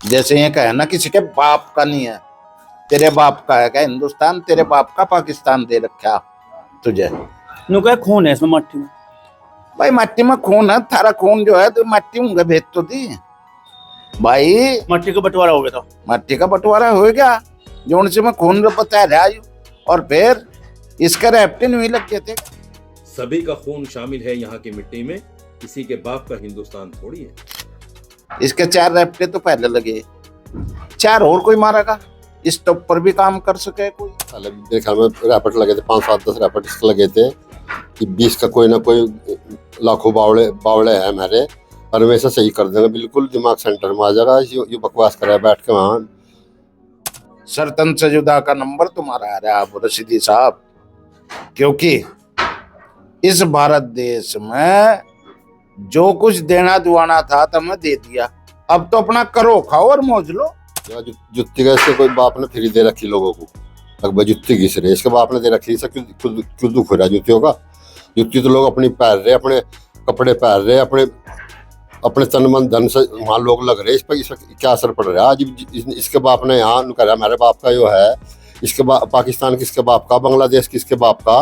जैसे ये कहे ना किसी के बाप का नहीं है, तेरे बाप का है क्या हिंदुस्तान? तेरे बाप का पाकिस्तान दे रखा तुझे। नु क्या खून है इसमें मट्टी में? भाई मट्टी में खून है, थारा खून जो है तो मट्टी में भेज तो दी भाई। मट्टी का बंटवारा हो गया था। मट्टी का बंटवारा हो गया जो उनसे में खून पता है, और फिर इसका रेप्टिन भी लग गए थे। सभी का खून शामिल है यहाँ की मिट्टी में, किसी के बाप का हिंदुस्तान थोड़ी है। इसके 4 रेप्टे तो पहले लगे, 4 और कोई मारेगा इस टॉप पर भी काम कर सके कोई। मेरे ख्याल में रैपट लगे थे 5, 7, 10 रैपट इसके लगे थे कि 20 का कोई ना कोई लाखों बावड़े हैं हमारे, और वैसे सही कर देंगे, बिल्कुल दिमाग सेंटर में आ जाएगा। ये बकवास कर रहा है बैठ के वहाँ। सरतन से जुदा का नंबर तुम्हारा आ रहा है अब रशीदी साहब, क्योंकि इस भारत देश में जो कुछ देना दुआना था तो मैं दे दिया, अब तो अपना करो खाओ और मौज लो। जुत्ती का इसके कोई बाप ने फ्री दे रखी लोगों को, अकबर जुत्ती घिस रहे, इसके बाप ने दे रखी, क्यों दुख हो रहा है जुत्तियों का? जुत्ती तो लोग अपनी पहन रहे, अपने कपड़े पहन रहे, अपने तन मन धन से वहाँ लोग लग रहे, इस पर क्या असर पड़ रहा है? आज इसके बाप ने यहाँ कह हमारे बाप का जो है, इसके पाकिस्तान किसके बाप का, बांग्लादेश किसके बाप का,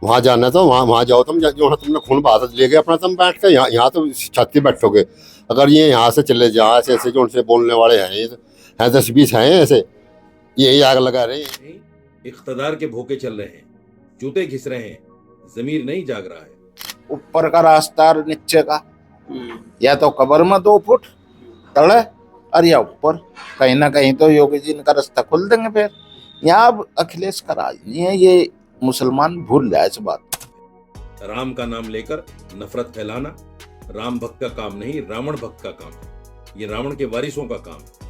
वहाँ जाना है तो वहाँ जाओ तुम, जो तुमने खून बहा ले गए अपना, तुम बैठ कर यहाँ तो छाती बैठोगे। अगर ये यहाँ से चले जाए ऐसे जो उनसे बोलने वाले हैं 10-20 हैं ऐसे, यही आग लगा रहे हैं। इख्तदार के भूखे चल रहे हैं, जूते घिस रहे हैं, जमीर नहीं जाग रहा है। ऊपर का रास्ता और नीचे का, या तो कब्र में 2 फुट तले और या ऊपर, कहीं ना कहीं तो योगी जी इनका रास्ता खोल देंगे। फिर यहाँ अब अखिलेश का राज नहीं है, ये मुसलमान भूल जाए इस बात। राम का नाम लेकर नफरत फैलाना राम भक्त का काम नहीं, रावण भक्त का काम है। ये रावण के वारिसों का काम है।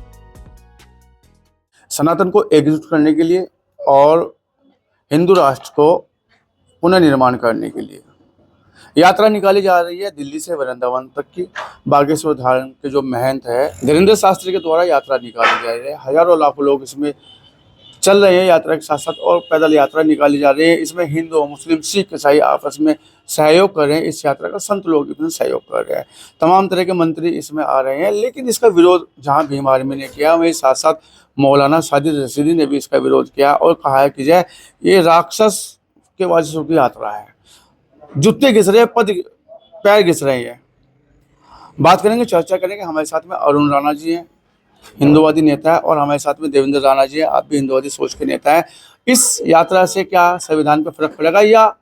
सनातन को एकजुट करने के लिए और हिंदू राष्ट्र को पुनर्निर्माण करने के लिए यात्रा निकाली जा रही है दिल्ली से वृंदावन तक की। बागेश्वर धाम के जो महंत है धीरेन्द्र शास्त्री के द्वारा यात्रा निकाली जा रही है। हजारों लाखों लोग इसमें चल रहे हैं यात्रा के साथ साथ, और पैदल यात्रा निकाली जा रही है। इसमें हिंदू मुस्लिम सिख ईसाई आपस में सहयोग कर रहे हैं। इस यात्रा का संत लोग इसमें सहयोग कर रहे हैं, तमाम तरह के मंत्री इसमें आ रहे हैं। लेकिन इसका विरोध जहां भीम आर्मी ने किया, वहीं साथ साथ मौलाना साजिद रशीदी ने भी इसका विरोध किया और कहा है कि जय ये राक्षस के वारिसों की यात्रा है, जूते घिस रहे हैं, पैर घिस रहे हैं। बात करेंगे, चर्चा करेंगे। हमारे साथ में अरुण राणा जी हैं, हिंदूवादी नेता है, और हमारे साथ में देवेंद्र राणा जी हैं, आप भी हिंदूवादी सोच के नेता हैं। इस यात्रा से क्या संविधान पर फर्क पड़ेगा, या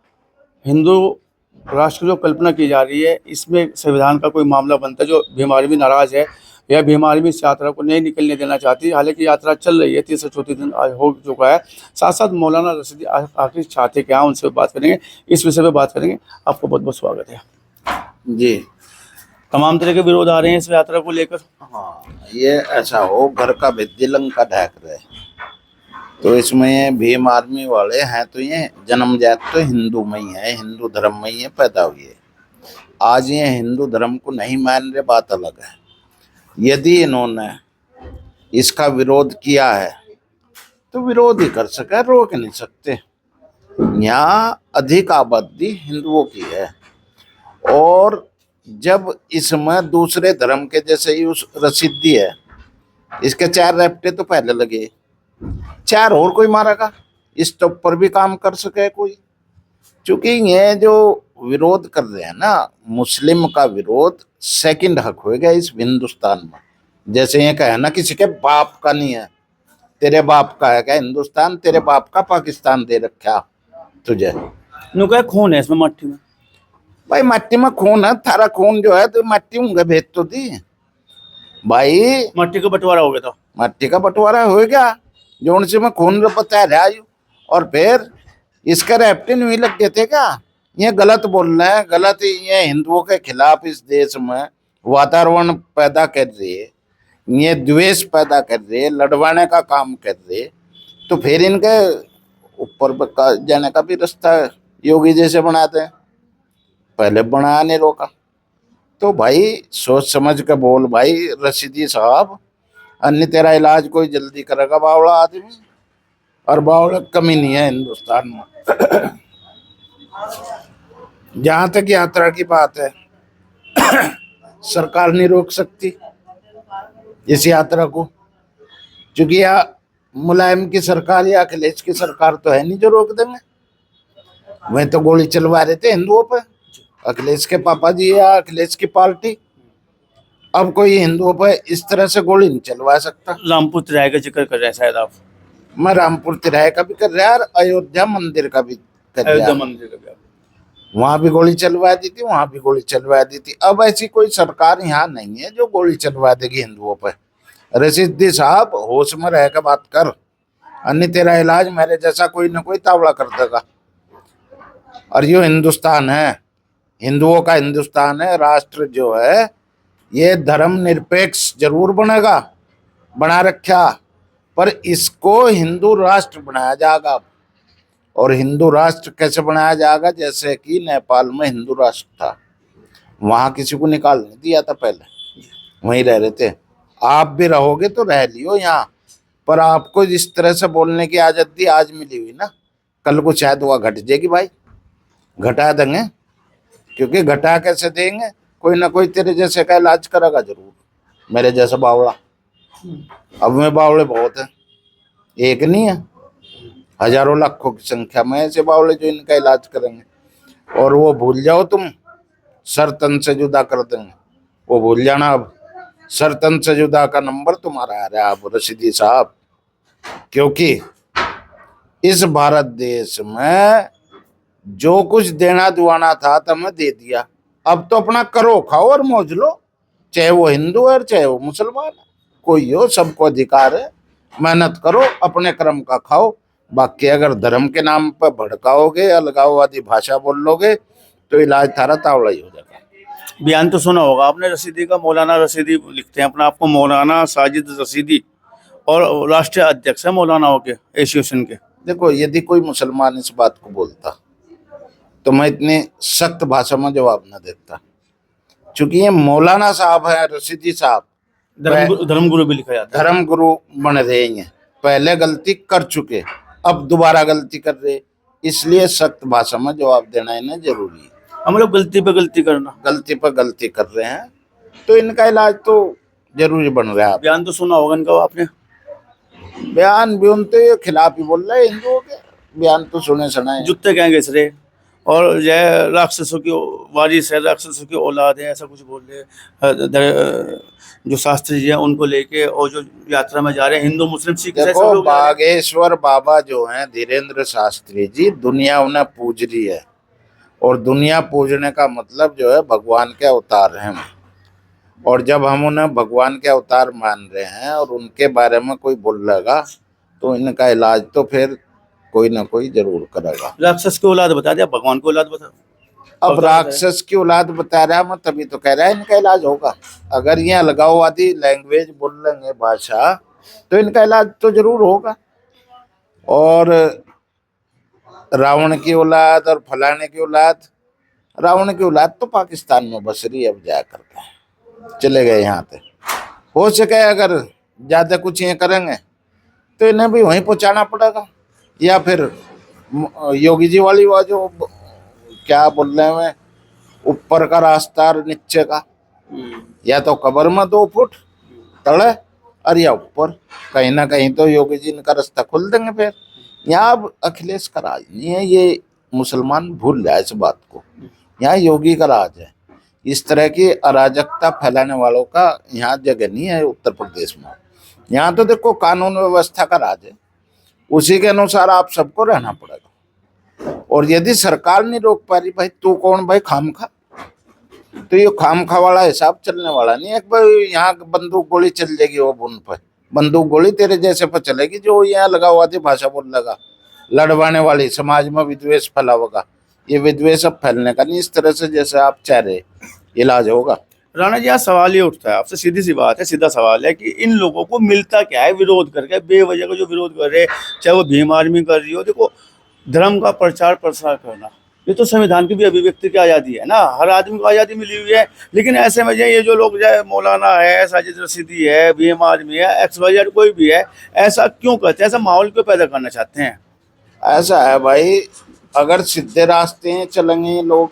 हिंदू राष्ट्र की जो कल्पना की जा रही है इसमें संविधान का कोई मामला बनता है? जो भीम आर्मी नाराज है या भीम आर्मी इस यात्रा को नहीं निकलने देना चाहती, हालांकि यात्रा चल रही है, 304 दिन हो चुका है। साथ साथ मौलाना रशीदी आखिर चाहते क्या, उनसे बात करेंगे, इस विषय पर बात करेंगे। आपको बहुत बहुत स्वागत है जी। तमाम तरह के विरोध आ रहे हैं इस यात्रा को लेकर। हाँ, ये ऐसा हो घर का भित्ति लंका ढाक रहे, तो इसमें भीम आर्मी वाले हैं तो ये जन्मजात तो हिंदू में ही है, हिंदू धर्म में ही ये पैदा हुई है। आज ये हिंदू धर्म को नहीं मान रहे, बात अलग है। यदि इन्होंने इसका विरोध किया है तो विरोध ही कर सके, रोक नहीं सकते। यहाँ अधिक आबादी हिंदुओं की है, और जब इसमें दूसरे धर्म के जैसे ही उस रसीदी है, इसके 4 रेप्टे तो पहले लगे, 4 और कोई मारेगा इस टॉप पर भी काम कर सके कोई। क्योंकि ये जो विरोध कर रहे हैं ना, मुस्लिम का विरोध सेकंड हक हो गया इस हिंदुस्तान में। जैसे ये कहे ना किसी के बाप का नहीं है, तेरे बाप का है क्या हिंदुस्तान? तेरे बाप का पाकिस्तान दे रखा तुझे। नु क्या खून है इसमें मट्टी में? भाई मट्टी में खून है, थारा खून जो है तो मट्टी में भेज तो दी भाई। मट्टी का बंटवारा हो गया था। मट्टी का बंटवारा हो गया जो उनसे में खून पता है, और फिर इसका रेप्टिन भी लग गए थे क्या? ये गलत बोल रहे हैं, गलत। ये हिंदुओं के खिलाफ इस देश में वातावरण पैदा कर रही है, ये द्वेष पैदा कर रही है, लड़वाने का काम कर रही है। तो फिर इनके ऊपर जाने का भी रास्ता योगी जैसे बनाते हैं, पहले बना नहीं रोका। तो भाई सोच समझ के बोल भाई रशीदी साहब, अन्य तेरा इलाज कोई जल्दी करेगा बावड़ा आदमी, और बावड़ा कमी नहीं है हिंदुस्तान में। जहां तक यात्रा की बात है, सरकार नहीं रोक सकती, इस यात्रा को, क्योंकि यहाँ मुलायम की सरकार या अखिलेश की सरकार तो है नहीं जो रोक देंगे। वह तो गोली चलवा रहे थे हिंदुओं पर, अखिलेश के पापा जी या अखिलेश की पार्टी। अब कोई हिंदुओं पर इस तरह से गोली नहीं चलवा सकता। रामपुर तिराहे का जिक्र कर रहे हैं शायद आप, मैं रामपुर तिराहे का भी कर रहा और अयोध्या मंदिर का भी कर अयोध्या रहा। मंदिर का भी आप। वहां भी गोली चलवा दी थी, वहां भी गोली चलवा दी थी। अब ऐसी कोई सरकार यहाँ नहीं है जो गोली चलवा देगी हिंदुओं पर। रशीदी साहब होश में रह कर बात कर, अन्य तेरा इलाज मेरे जैसा कोई ना कोई तावड़ा कर देगा। और यो हिंदुस्तान है, हिंदुओं का हिंदुस्तान है। राष्ट्र जो है ये धर्मनिरपेक्ष जरूर बनेगा, बना रखा, पर इसको हिंदू राष्ट्र बनाया जाएगा। और हिंदू राष्ट्र कैसे बनाया जाएगा? जैसे कि नेपाल में हिंदू राष्ट्र था, वहां किसी को निकाल नहीं दिया था, पहले वहीं रह रहे थे। आप भी रहोगे तो रह लियो यहाँ, पर आपको इस तरह से बोलने की आजादी आज मिली हुई ना, कल को शायद वह घट जाएगी भाई, घटा देंगे। क्योंकि घटा कैसे देंगे? कोई ना कोई तेरे जैसे का इलाज करेगा जरूर, मेरे जैसा बावड़ा। अब में बावड़े बहुत है, एक नहीं है, हजारों लाखों की संख्या में ऐसे बावड़े जो इनका इलाज करेंगे। और वो भूल जाओ तुम, सर तन से जुदा कर देंगे, वो भूल जाना। अब सर तन से जुदा का नंबर तुम्हारा आ रहा है अब रशीदी साहब, क्योंकि इस भारत देश में जो कुछ देना दुआना था तुम्हें दे दिया। अब तो अपना करो खाओ और मौज लो, चाहे वो हिंदू है चाहे वो मुसलमान है, कोई हो, सबको अधिकार है। मेहनत करो, अपने कर्म का खाओ। बाकी अगर धर्म के नाम पर भड़काओगे, अलगाववादी भाषा बोल लोगे, तो इलाज थारा तावड़ा ही हो जाएगा। बयान तो सुना होगा आपने रशीदी का, मौलाना रशीदी लिखते हैं अपना आपको मौलाना साजिद रशीदी, और राष्ट्रीय अध्यक्ष है मौलानाओं के एसोसिएशन के। देखो, यदि कोई मुसलमान इस बात को बोलता तो मैं इतनी सख्त भाषा में जवाब न देता, क्योंकि ये मौलाना साहब है, रशीदी साहब धर्मगुरु भी लिखा जाता है, धर्म गुरु बन रहे हैं। पहले गलती कर चुके, अब दोबारा गलती कर रहे, इसलिए सख्त भाषा में जवाब देना इन्हें जरूरी है। हम लोग गलती पे गलती करना, गलती पर गलती कर रहे हैं, तो इनका इलाज तो जरूरी बन रहा है। बयान तो सुना होगा इनका आपने। बयान भी उनके खिलाफ ही बोल रहे हैं हिंदुओं के, बयान तो सुने सुनाए। जुत्ते कहेंगे इसरे, और जय राक्षसों की वारिस है, राक्षसों की औलाद है, ऐसा कुछ बोल रहे जो शास्त्री जी हैं उनको लेके, और जो यात्रा में जा रहे हैं हिंदू मुस्लिम सिख सब देखो, लोग जा रहे हैं। बागेश्वर बाबा जो हैं धीरेन्द्र शास्त्री जी, दुनिया उन्हें पूज रही है, और दुनिया पूजने का मतलब जो है भगवान के अवतार हैं। और जब हम उन्हें भगवान के अवतार मान रहे हैं और उनके बारे में कोई बोलेगा, तो इनका इलाज तो फिर कोई ना कोई जरूर करेगा। राक्षस की औलाद बता दिया, भगवान की औलाद बता। अब राक्षस की औलाद बता रहा है, मैं तभी तो कह रहा है इनका इलाज होगा। अगर ये अलगाववादी लैंग्वेज बोल लेंगे, भाषा, तो इनका इलाज तो जरूर होगा। और रावण की औलाद और फलाने की औलाद, रावण की औलाद तो पाकिस्तान में बस रही है, अब जा करके चले गए यहाँ पे। हो सके अगर ज्यादा कुछ ये करेंगे तो इन्हें भी वहीं पहुंचाना पड़ेगा, या फिर योगी जी वाली वो जो क्या बोल रहे हैं, ऊपर का रास्ता और नीचे का, या तो कब्र में 2 फुट तड़े और या ऊपर, कहीं ना कहीं तो योगी जी इनका रास्ता खोल देंगे। फिर यहाँ अब अखिलेश का राज नहीं है, ये मुसलमान भूल जाए इस बात को। यहाँ योगी का राज है। इस तरह की अराजकता फैलाने वालों का यहाँ जगह नहीं है उत्तर प्रदेश में। यहाँ तो देखो कानून व्यवस्था का राज है, उसी के अनुसार आप सबको रहना पड़ेगा। और यदि सरकार नहीं रोक पा रही, भाई तू कौन भाई खामखा? तो ये खामखा वाला हिसाब चलने वाला नहीं है। भाई यहाँ बंदूक गोली चल जाएगी, वो उन पर बंदूक गोली तेरे जैसे पर चलेगी जो यहाँ लगा हुआ थी भाषा बोल लगा, लड़वाने वाली, समाज में विद्वेष फैलावेगा। ये विद्वेष अब फैलने का नहीं, इस तरह से जैसे आप चाह रहे इलाज होगा। राणा जी, यहाँ सवाल ये उठता है आपसे, सीधी सी बात है, सीधा सवाल है कि इन लोगों को मिलता क्या है विरोध करके? बेवजह का जो विरोध कर रहे, चाहे वो भीम आर्मी कर रही हो। देखो, धर्म का प्रचार प्रसार करना ये तो संविधान की भी अभिव्यक्ति की आज़ादी है ना, हर आदमी को आज़ादी मिली हुई है। लेकिन ऐसे में ये जो लोग जो मौलाना है, साजिद रशीदी है, भीम आर्मी है, XYZ कोई भी है, ऐसा क्यों करते हैं? ऐसा माहौल क्यों पैदा करना चाहते हैं? ऐसा है भाई, अगर सीधे रास्ते हैं चलेंगे लोग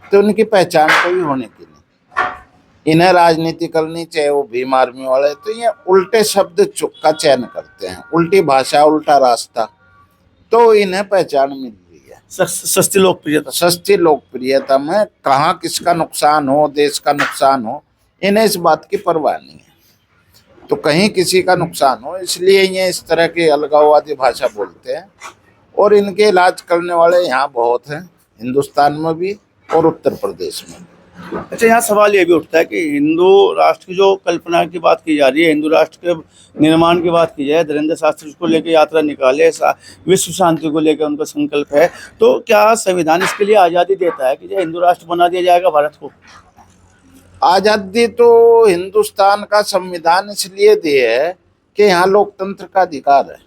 तो उनकी पहचान कोई होने की नहीं। इन्हें राजनीति करनी चाहिए, वो भीम आर्मी वाले तो ये उल्टे शब्द का चयन करते हैं, उल्टी भाषा उल्टा रास्ता, तो इन्हें पहचान मिल रही है। सस्ती लोकप्रियता। सस्ती लोकप्रियता में कहाँ किसका नुकसान हो, देश का नुकसान हो, इन्हें इस बात की परवाह नहीं है। तो कहीं किसी का नुकसान हो, इसलिए ये इस तरह की अलगाववादी भाषा बोलते हैं। और इनके इलाज करने वाले यहाँ बहुत हैं, हिंदुस्तान में भी और उत्तर प्रदेश में। अच्छा, यहाँ सवाल ये भी उठता है कि हिंदू राष्ट्र की जो कल्पना की बात की जा रही है, हिंदू राष्ट्र के निर्माण की बात की जाए, धीरेन्द्र शास्त्री उसको लेकर यात्रा निकाले, विश्व शांति को लेकर उनका संकल्प है, तो क्या संविधान इसके लिए आज़ादी देता है कि जो हिंदू राष्ट्र बना दिया जाएगा भारत को? आजादी तो हिंदुस्तान का संविधान इसलिए दिए है कि यहाँ लोकतंत्र का अधिकार है,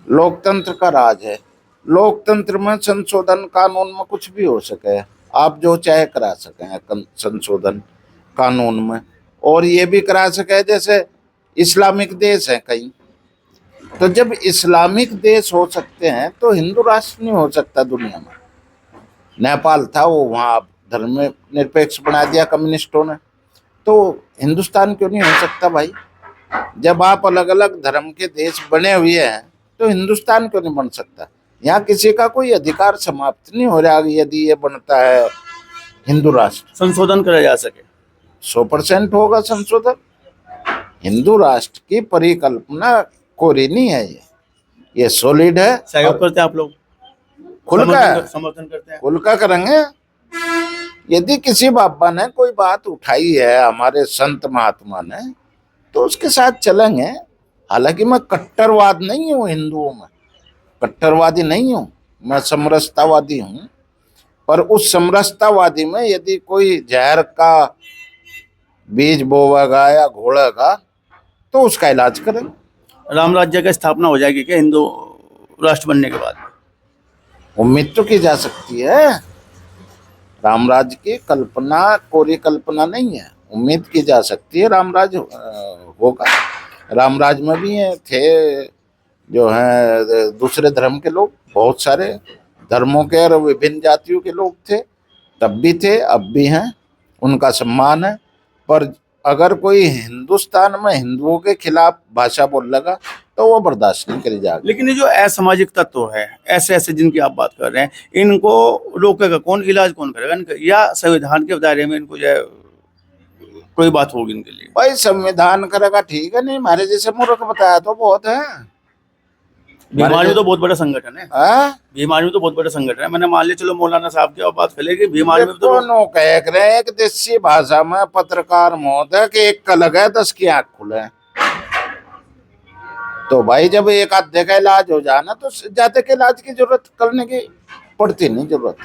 लोकतंत्र का राज है। लोकतंत्र में संशोधन कानून में कुछ भी हो सके, आप जो चाहे करा सकें संशोधन कानून में, और ये भी करा सके जैसे इस्लामिक देश है कहीं, तो जब इस्लामिक देश हो सकते हैं तो हिंदू राष्ट्र नहीं हो सकता दुनिया में। नेपाल था, वो वहाँ धर्म निरपेक्ष बना दिया कम्युनिस्टों ने, तो हिंदुस्तान क्यों नहीं हो सकता भाई? जब आप अलग अलग धर्म के देश बने हुए हैं तो हिंदुस्तान क्यों नहीं बन सकता? यहाँ किसी का कोई अधिकार समाप्त नहीं हो रहा यदि ये बनता है हिंदू राष्ट्र। संशोधन करा जा सके 100% होगा संशोधन। हिंदू राष्ट्र की परिकल्पना कोरी नहीं है, ये सॉलिड है। सहयोग करते हैं आप लोग? समर्थन करते हैं? खुल का करेंगे। यदि किसी बाबा ने कोई बात उठाई है हमारे संत महात्मा ने, तो उसके साथ चलेंगे। हालांकि मैं कट्टरवाद नहीं हूँ, हिंदुओं में कट्टरवादी नहीं हूँ, मैं समरसतावादी हूँ। पर उस समरसतावादी में यदि कोई जहर का बीज बोवेगा या घोड़ेगा तो उसका इलाज करेंगे। राम राज्य की स्थापना हो जाएगी क्या हिंदू राष्ट्र बनने के बाद? उम्मीद तो की जा सकती है। राम राज्य की कल्पना कोरी कल्पना नहीं है, उम्मीद की जा सकती है राम राज्य होगा। राम राज्य में भी थे जो हैं दूसरे धर्म के लोग, बहुत सारे धर्मों के और विभिन्न जातियों के लोग थे, तब भी थे, अब भी हैं, उनका सम्मान है। पर अगर कोई हिंदुस्तान में हिंदुओं के खिलाफ भाषा बोल लगा तो वो बर्दाश्त नहीं करी जाएगी। लेकिन ये जो असामाजिक तत्व है, ऐसे ऐसे जिनकी आप बात कर रहे हैं, इनको रोकेगा कौन? इलाज कौन करेगा? या संविधान के दायरे में इनको जो है कोई बात होगी इनके लिए? भाई संविधान करेगा ठीक है, नहीं हमारे जैसे मूर्ख बताया तो बहुत है। भीम आर्मी तो बहुत बड़ा संगठन है। भीम आर्मी तो बहुत बड़ा संगठन है। मैंने मान लिया चलो मौलाना साहब की बात फैलेगी, भीम आर्मी तो दोनों कह रहे हैं एक देसी भाषा में पत्रकार महोदय कि एक का लगा 10 की आंख खुले। तो भाई जब एक आधे का इलाज हो जाए ना तो ज्यादा के इलाज की जरूरत करने की पड़ती नहीं जरूरत,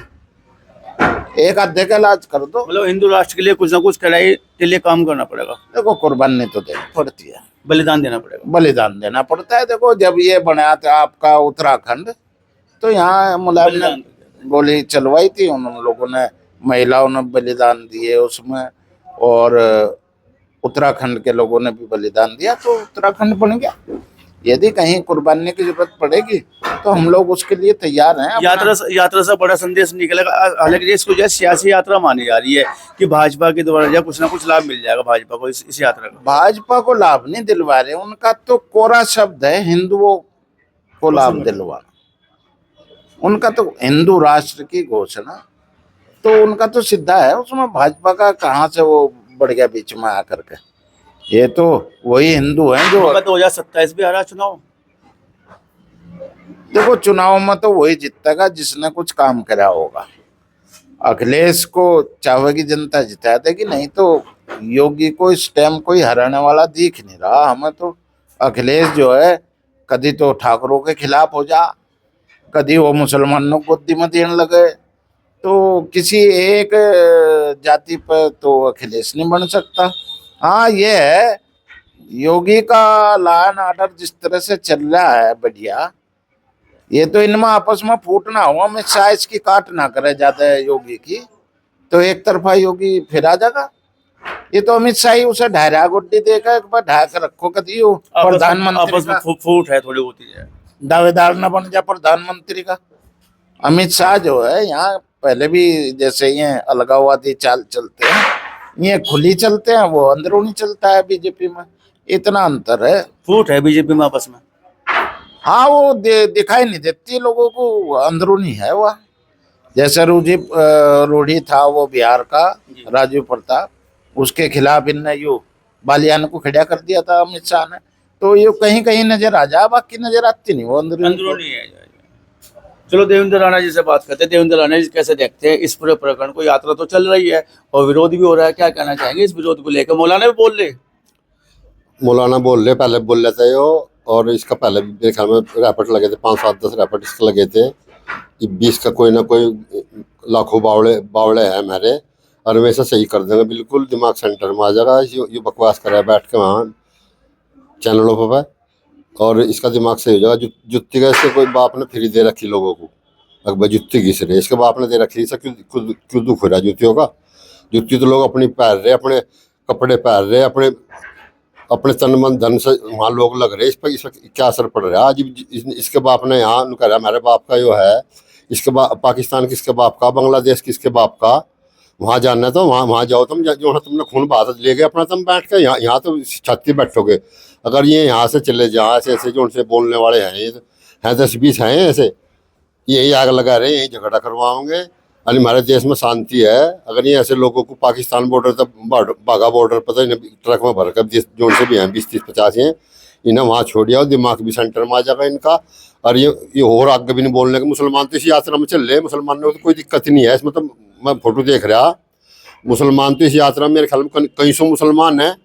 एक आधे का इलाज कर दो। मतलब हिंदू राष्ट्र के लिए कुछ ना कुछ कड़ाई के लिए काम करना पड़ेगा। देखो कुर्बानी तो देनी पड़ती है, बलिदान देना पड़ेगा, बलिदान देना पड़ता है। देखो जब ये बना था आपका उत्तराखंड, तो यहाँ मुलायम ने गोली चलवाई थी, उन लोगों ने, महिलाओं ने बलिदान दिए उसमें, और उत्तराखंड के लोगों ने भी बलिदान दिया, तो उत्तराखंड बन गया। यदि कहीं कुर्बानी की जरूरत पड़ेगी तो हम लोग उसके लिए तैयार हैं। यात्रा से बड़ा संदेश निकलेगा। हालांकि इसको जो सियासी यात्रा मानी जा रही है कि भाजपा के द्वारा जो कुछ ना कुछ लाभ मिल जाएगा भाजपा को इस यात्रा का। भाजपा को लाभ नहीं दिलवा रहे, उनका तो कोरा शब्द है हिंदुओं को लाभ दिलवाना। उनका तो हिंदू राष्ट्र की घोषणा तो उनका तो सीधा है, उसमें भाजपा का कहाँ से वो बढ़ गया बीच में आकर के। ये तो वही हिंदू हैं जो 2027 भी आ रहा चुनाव। देखो चुनाव में तो वही जीतेगा जिसने कुछ काम करा होगा। अखिलेश को चाहेगी जनता जिता देगी, नहीं तो योगी को इस टाइम कोई हराने वाला दिख नहीं रहा हमें। तो अखिलेश जो है कभी तो ठाकुरों के खिलाफ हो जा, कभी वो मुसलमानों को गोदी में देने लगे, तो किसी एक जाति पर तो अखिलेश नहीं बन सकता। हाँ ये है योगी का लॉ एंड ऑर्डर जिस तरह से चल रहा है बढ़िया, ये तो इनमें आपस में फूट ना हुआ, अमित शाह इसकी काट ना करे ज्यादा योगी की, तो एक तरफा योगी फिर आ जाएगा। ये तो अमित शाह ही उसे ढाया गोड्डी देकर एक बार ढा कर रखो, कभी प्रधानमंत्री का फूट है थोड़ी होती है, दावेदार न बन जाए प्रधानमंत्री का। अमित शाह जो है यहाँ पहले भी जैसे ये अलगाववादी चाल चलते हैं, ये खुली चलते हैं, वो अंदरूनी चलता है बीजेपी में, इतना अंतर है। फूट है बीजेपी में आपस में। हाँ, वो दिखाई नहीं देती लोगों को, अंदरूनी है वह। जैसे रूढ़ी था वो बिहार का राजीव प्रताप, उसके खिलाफ इनने यू बालियान को खड़ा कर दिया था अमित शाह ने, तो ये कहीं कहीं नजर आ जा, बाकी नजर आती नहीं, वो अंदरूनी है। चलो देवेंद्र राणा जी से बात करते हैं। देवेंद्र राणा जी कैसे देखते हैं इस पूरे प्रकरण को? यात्रा तो चल रही है और विरोध भी हो रहा है, क्या कहना चाहेंगे इस विरोध को लेकर? मौलाना भी बोल रहे, मौलाना बोल रहे, पहले बोल रहे थे वो, और इसका पहले भी मेरे ख्याल में रैपट लगे थे, 5-7-10 रैपट इसके लगे थे। 20 का कोई ना कोई लाखों बावड़े हैं हमारे, और वैसे सही कर देंगे, बिल्कुल दिमाग सेंटर में आ जाएगा। ये बकवास करे बैठ के वहाँ चैनलों पर, और इसका दिमाग सही हो जाएगा। जुत्ती का इसके कोई बाप ने फ्री दे रखी लोगों को, अकबर जुत्ती घिस रहे, इसके बाप ने दे रखी, इसका क्यों दुख हो रहा है जुत्तियों का? जुत्ती तो लोग अपनी पहन रहे, अपने कपड़े पहन रहे, अपने तन मन धन से वहाँ लोग लग रहे, इस पर क्या असर पड़ रहा है? आज इसके बाप ने यहाँ कह रहा हमारे बाप का जो है, इसके पाकिस्तान किसके बाप का, बांग्लादेश किसके बाप का? वहाँ जाना है तो वहाँ जाओ, तुम जो तुमने खून बहा ले गए अपना, तुम बैठ के यहाँ तो छाती बैठोगे। अगर ये यहाँ से चले जाए ऐसे जो उनसे बोलने वाले हैं, ये हैं 10-20 हैं ऐसे, यही आग लगा रहे हैं, यही झगड़ा करवाओगे। अरे हमारे देश में शांति है, अगर ये ऐसे लोगों को पाकिस्तान बॉर्डर तक, बाघा बॉर्डर पता नहीं ट्रक में भरकर जो से भी हैं 20-30-50 हैं, इन्हें वहाँ छोड़ दिया, दिमाग भी सेंटर में आ जाएगा इनका। और ये और आगे भी नहीं बोलने के, मुसलमान तो इस यात्रा में चल रहे, मुसलमानों को तो कोई दिक्कत ही नहीं है इसमें। तो मैं फोटो देख रहा, मुसलमान तो इस यात्रा में मेरे ख्याल में कई सौ मुसलमान हैं,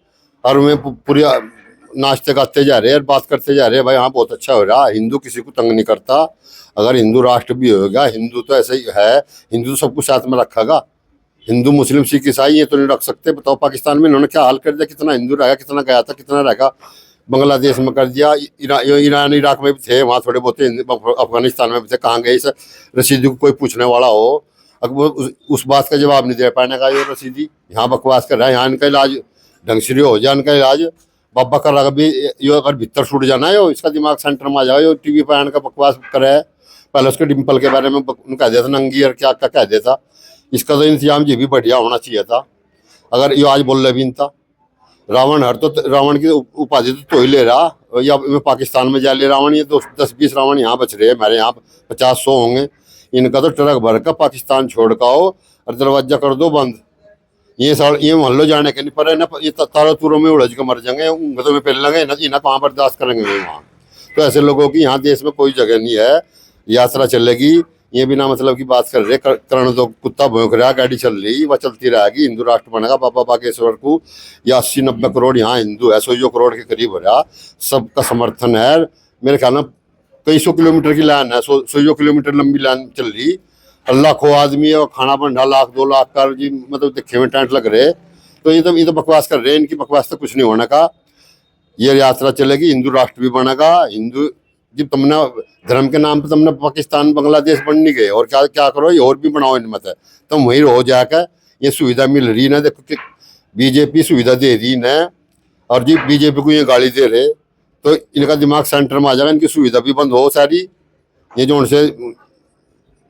और वे पूरी नाचते गाते जा रहे हैं, बात करते जा रहे हैं, भाई हाँ बहुत अच्छा हो रहा। हिंदू किसी को तंग नहीं करता, अगर हिंदू राष्ट्र भी होगा, हिंदू तो ऐसे ही है, हिंदू तो सब कुछ साथ में रखेगा। हिंदू मुस्लिम सिख ईसाई ये तो नहीं रख सकते। बताओ पाकिस्तान में इन्होंने क्या हाल कर दिया, कितना हिंदू रहेगा, कितना गया था, कितना रहेगा। बांग्लादेश में कर दिया, ईरान इराक में भी थे, वहाँ थोड़े बहुत, अफगानिस्तान में भी थे, कहाँ गए? इस रसीदी को कोई पूछने वाला हो, अगर उस बात का जवाब नहीं दे पाने का, ये रसीदी यहाँ बकवास कर रहा है। यहाँ इनका इलाज ढंग से हो जाए, इनका इलाज बाबा कर रहा भी, यो अगर भीतर छूट जाना है, यो इसका दिमाग सेंटर में आ जाए, यो टीवी पर आने का बकवास करे। पहले उसके डिम्पल के बारे में कह देता नंगी और क्या क्या कह देता, इसका तो इंतजाम जी भी बढ़िया होना चाहिए था। अगर ये आज बोल रहे भी था रावण हर, तो रावण की उपाधि तो ही ले रहा, या पाकिस्तान में जा ले रावण, ये तो 10-20 रावण यहाँ बच रहे हैं, हमारे यहाँ 50-100 होंगे। इनका तो ट्रक भर का पाकिस्तान छोड़ का हो और दरवाजा कर दो बंद। ये मोहल्लो जाने के नहीं पर है ना, ये तारों तूरों में उलझ के मर जाएंगे, ऊँगतों में पेल लेंगे ना, इन्हें कहाँ बर्दाश्त करेंगे वहाँ। तो ऐसे लोगों की यहाँ देश में कोई जगह नहीं है। यात्रा चलेगी, ये बिना मतलब की बात कर रहे, करण तो कुत्ता भौंक रहा, गाड़ी चल रही, वह चलती रहेगी। हिंदू राष्ट्र बनेगा बाबा बागेश्वर को, या 80-90 करोड़ यहाँ हिंदू है, 100 करोड़ के करीब हो रहा, सबका समर्थन है। मेरे ख्याल में कई 100 किलोमीटर की लाइन है, 100 किलोमीटर लंबी लाइन चल रही, लाखों आदमी और खाना बंडा 1-2 लाख का जी, मतलब दिखे में टेंट लग रहे। तो ये तो बकवास कर रहे हैं, इनकी बकवास तो कुछ नहीं होने का। ये यात्रा चलेगी, हिंदू राष्ट्र भी बनेगा। हिंदू जब तुमने धर्म के नाम पे तुमने पाकिस्तान बांग्लादेश बन नहीं गए, और क्या क्या करो, ये और भी बनाओ इनमें से, तुम वहीं रहो जाकर। ये सुविधा मिल रही ना, देखो कि बीजेपी सुविधा दे रही ना, और जी बीजेपी को ये गाली दे रहे, तो इनका दिमाग सेंटर में आ जाएगा, इनकी सुविधा भी बंद हो सारी। ये जो उनसे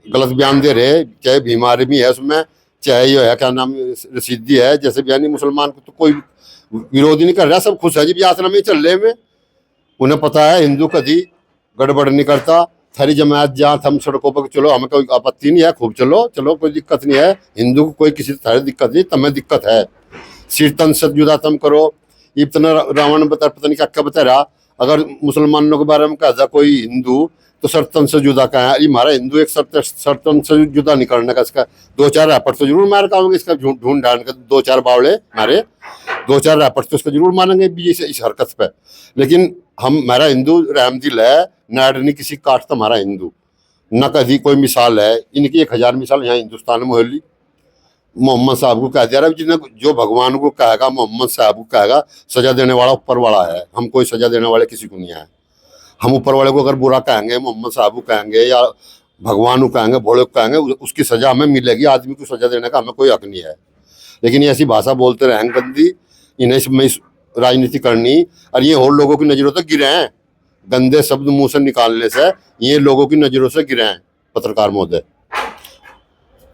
गलत बयान दे रहे, चाहे भीम आर्मी है उसमें, चाहे ये है क्या नाम रसीदी है, जैसे बयानी मुसलमान को तो कोई विरोध नहीं कर रहा, सब खुश है जी यात्रा में चल रहे में। उन्हें पता है हिंदू कभी गड़बड़ नहीं करता। थारी जमात जहाँ हम सड़कों पर चलो, हमें कोई आपत्ति नहीं है, खूब चलो चलो, कोई दिक्कत नहीं है। हिंदू को कोई किसी तरह दिक्कत नहीं, तुम्हें दिक्कत है। सिर तन से जुदा तुम करो, इतना रावण बता पता नहीं क्या क्या बता रहा। अगर मुसलमानों के बारे में कहा कोई हिंदू तो सरतन से जुदा का है, ये हमारा हिंदू एक सरतन से जुदा नहीं करने का, इसका 2-4 रैपट तो जरूर मार खाओगे, इसका ढूंढ ढांड कर 2-4 बावड़े मारे, 2-4 रैपट तो इसका जरूर मारेंगे इस हरकत पे। लेकिन हमारा हिंदू रहम दिल है, नाड़ नहीं किसी काटता हमारा हिंदू, न कभी कोई मिसाल है। इनकी 1000 मिसाल यहाँ हिंदुस्तान में होली। मोहम्मद साहब को कह दिया रहा, जिन्हें जो भगवान को कहेगा, मोहम्मद साहब को कहेगा, सजा देने वाला ऊपर वाला है। हम कोई सजा देने वाले किसी को नहीं है। हम ऊपर वाले को अगर बुरा कहेंगे, मोहम्मद साहब को कहेंगे या भगवान को कहेंगे, भोले को कहेंगे, उसकी सजा हमें मिलेगी। आदमी को सजा देने का हमें कोई हक नहीं है। लेकिन ये ऐसी भाषा बोलते रहेंगे गंदी, इन्हें इसमें राजनीति करनी, और ये और लोगों की नज़रों तक गिरे हैं। गंदे शब्द मुंह से निकालने से ये लोगों की नज़रों से गिरे हैं। पत्रकार महोदय,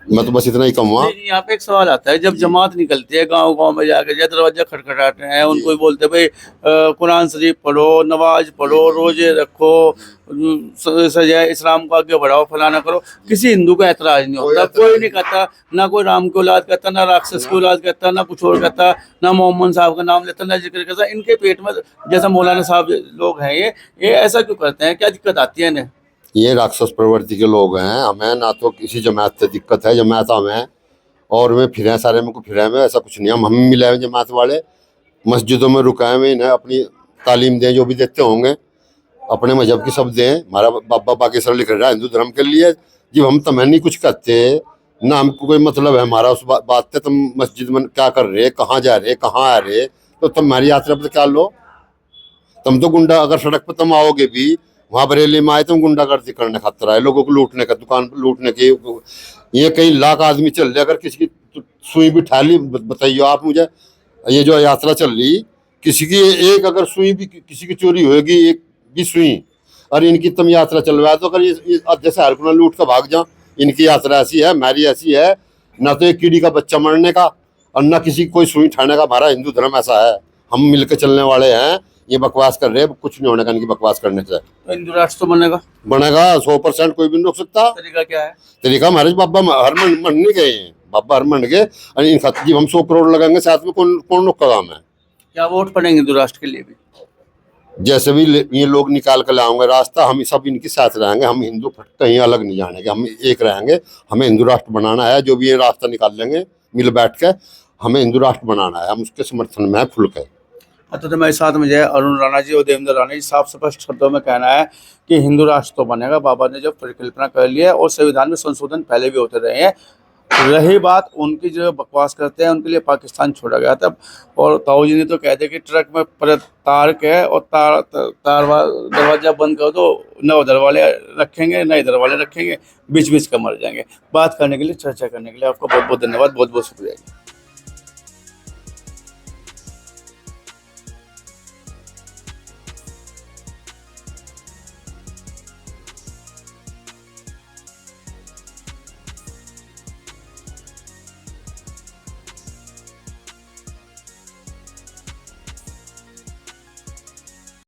मैं तो बस इतना ही कहूँगा। नहीं, यहाँ पे एक सवाल आता है, जब जमात निकलती है गांव गांव में जाके, या दरवाजा खटखटाते हैं, उनको ही बोलते हैं भाई कुरान शरीफ पढ़ो, नमाज पढ़ो, रोजे रखो, सजाए इस्लाम को आगे बढ़ाओ, फलाना करो, किसी हिंदू का ऐतराज नहीं होता, कोई नहीं कहता, ना कोई राम की औलाद कहता, ना राक्षस की औलाद कहता, ना कुछ और कहता, ना मोहम्मद साहब का नाम लेता, ना जिक्र करता। इनके पेट में जैसा मौलाना साहब लोग हैं, ये ऐसा क्यों करते हैं? क्या दिक्कत आती है इन्हें? ये राक्षस प्रवृत्ति के लोग हैं। हमें ना तो किसी जमात से दिक्कत है, जमात हमें और में फिर सारे में को फिर में ऐसा कुछ नहीं। हम मिले हैं जमात वाले, मस्जिदों में रुकाए हुए, इन्हें अपनी तालीम दें, जो भी देते होंगे अपने मजहब की सब दें। हमारा बाबा बागेश्वर लिख रहा है हिंदू धर्म के लिए, जब हम तुम्हें नहीं कुछ कहते ना, हमको कोई मतलब है हमारा उस बात से, तुम मस्जिद में क्या कर रहे, कहाँ जा रहे, कहाँ आ रहे, तो तुम्हारी यात्रा पर क्या लो। तुम तो गुंडा, अगर सड़क पर तुम आओगे भी, वहाँ बरेली में आए तुम गुंडागर्दी करने खातर आए, लोगों को लूटने का, दुकान पर लूटने की। ये कई लाख आदमी चल रहे, अगर किसी की सुई भी ठा ली, बताइए आप मुझे, ये जो यात्रा चल रही, किसी की एक अगर सुई भी किसी की चोरी होगी, एक भी सुई, और इनकी तुम यात्रा चलवाए, तो अगर ये जैसे हर कोना लूट कर भाग जाओ। इनकी यात्रा ऐसी है, हमारी ऐसी है, ना तो एक कीड़ी का बच्चा मरने का और ना किसी कोई सुई ठाने का। हमारा हिंदू धर्म ऐसा है, हम मिलकर चलने वाले हैं। ये बकवास कर रहे हैं, कुछ नहीं होने का इनकी बकवास करने से। तो हिंदू राष्ट्र तो बनेगा 100%, कोई भी नहीं रोक सकता। तरीका क्या है? तरीका हमारे बाबा हर मन नहीं गए हैं, बाबा हर मन गए, और इन खातिर हम 100 करोड़ लगाएंगे साथ में, कौन कौन रोक का काम है। क्या वोट पड़ेंगे हिंदू राष्ट्र के लिए भी? जैसे भी ये लोग निकाल कर लाएंगे रास्ता, हम सब इनके साथ रहेंगे। हम हिंदू कहीं अलग नहीं जाने के, हम एक रहेंगे। हमें हिंदू राष्ट्र बनाना है, जो भी ये रास्ता निकाल लेंगे मिल बैठ के, हमें हिंदू राष्ट्र बनाना है, हम उसके समर्थन में है खुल के। अच्छा, तो मेरे साथ मुझे अरुण राणा जी और देवेंद्र राणा जी साफ स्पष्ट शब्दों में कहना है कि हिंदू राष्ट्र तो बनेगा, बाबा ने जब परिकल्पना कर लिया है, और संविधान में संशोधन पहले भी होते रहे हैं। रही बात उनकी जो बकवास करते हैं, उनके लिए पाकिस्तान छोड़ा गया था, और ताऊ जी ने तो कह दिया कि ट्रक में तार के और दरवाजा बंद कर दो, न उधर वाले रखेंगे न इधर वाले रखेंगे, बीच बीच का मर जाएंगे। बात करने के लिए, चर्चा करने के लिए आपका बहुत बहुत धन्यवाद, बहुत बहुत शुक्रिया।